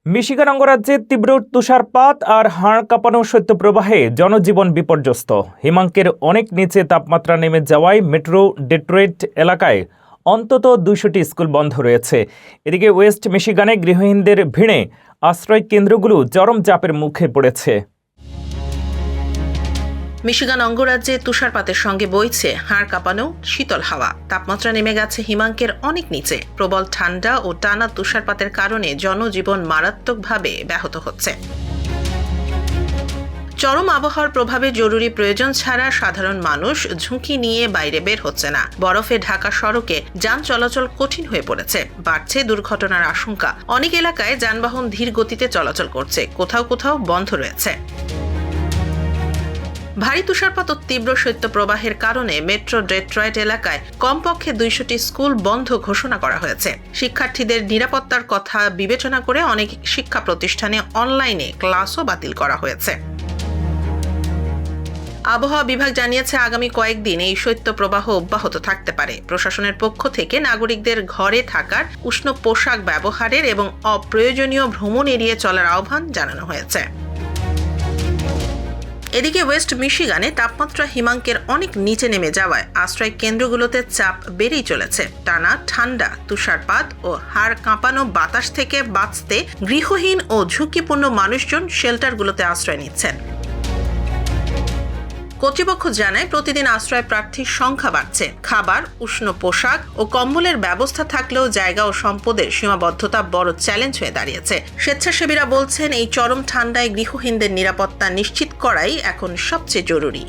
Michigan অঙ্গরাজ্যে তীব্র তুষারপাত আর হাড় কাঁপানো শৈত্যপ্রবাহে জনজীবন বিপর্যস্ত। হিমাঙ্কের অনেক নিচে তাপমাত্রা নেমে যাওয়ায় মেট্রো ডেট্রয়েট এলাকায় অন্তত ২০০টি স্কুল বন্ধ রয়েছে। এদিকে ওয়েস্ট মিশিগানে গৃহহীনদের ভিড়ে আশ্রয় কেন্দ্রগুলো চরম চাপের মুখে পড়েছে। মিশিগান অঙ্গরাজ্যে তুষারপাতের সঙ্গে বইছে হাড় কাঁপানো শীতল হাওয়া। তাপমাত্রা নেমে গেছে হিমাঙ্কের অনেক নিচে। প্রবল ঠান্ডা ও টানা তুষারপাতের কারণে জনজীবন মারাত্মকভাবে ব্যাহত হচ্ছে। চরম আবহাওয়ার প্রভাবে জরুরি প্রয়োজন ছাড়া সাধারণ মানুষ ঝুঁকি নিয়ে বাইরে বের হচ্ছে না। বরফে ঢাকা সড়কে যান চলাচল কঠিন হয়ে পড়েছে। বাড়ছে দুর্ঘটনার আশঙ্কা। অনেক এলাকায় যানবাহন ধীর গতিতে চলাচল করছে, কোথাও কোথাও বন্ধ রয়েছে। ভারী তুষারপাত ও তীব্র শৈত্যপ্রবাহের কারণে মেট্রো ডেট্রয়েট এলাকায় কমপক্ষে ২০০টি স্কুল বন্ধ ঘোষণা করা হয়েছে। শিক্ষার্থীদের নিরাপত্তার কথা বিবেচনা করে অনেক শিক্ষা প্রতিষ্ঠানে অনলাইনে ক্লাসও বাতিল করা হয়েছে। আবহাওয়া বিভাগ জানিয়েছে আগামী কয়েকদিন এই শৈত্যপ্রবাহ অব্যাহত থাকতে পারে। প্রশাসনের পক্ষ থেকে নাগরিকদের ঘরে থাকার, উষ্ণ পোশাক ব্যবহারের এবং অপ্রয়োজনীয় ভ্রমণ এড়িয়ে চলার আহ্বান জানানো হয়েছে। এদিকে ওয়েস্ট মিশিগানে তাপমাত্রা হিমাঙ্কের অনেক নিচে নেমে যাওয়ায় আশ্রয় কেন্দ্রগুলোতে চাপ বেড়েই চলেছে। টানা ঠান্ডা, তুষারপাত ও হাড় কাঁপানো বাতাস থেকে বাঁচতে গৃহহীন ও ঝুঁকিপূর্ণ মানুষজন শেল্টারগুলোতে আশ্রয় নিচ্ছেন। কর্তৃপক্ষ জানায় প্রতিদিন আশ্রয় প্রার্থীর সংখ্যা বাড়ছে। খাবার, উষ্ণ পোশাক ও কম্বলের ব্যবস্থা থাকলেও জায়গা ও সম্পদের সীমাবদ্ধতা বড় চ্যালেঞ্জ হয়ে দাঁড়িয়েছে। স্বেচ্ছাসেবীরা বলছেন এই চরম ঠান্ডায় গৃহহীনদের নিরাপত্তা নিশ্চিত করাই এখন সবচেয়ে জরুরি।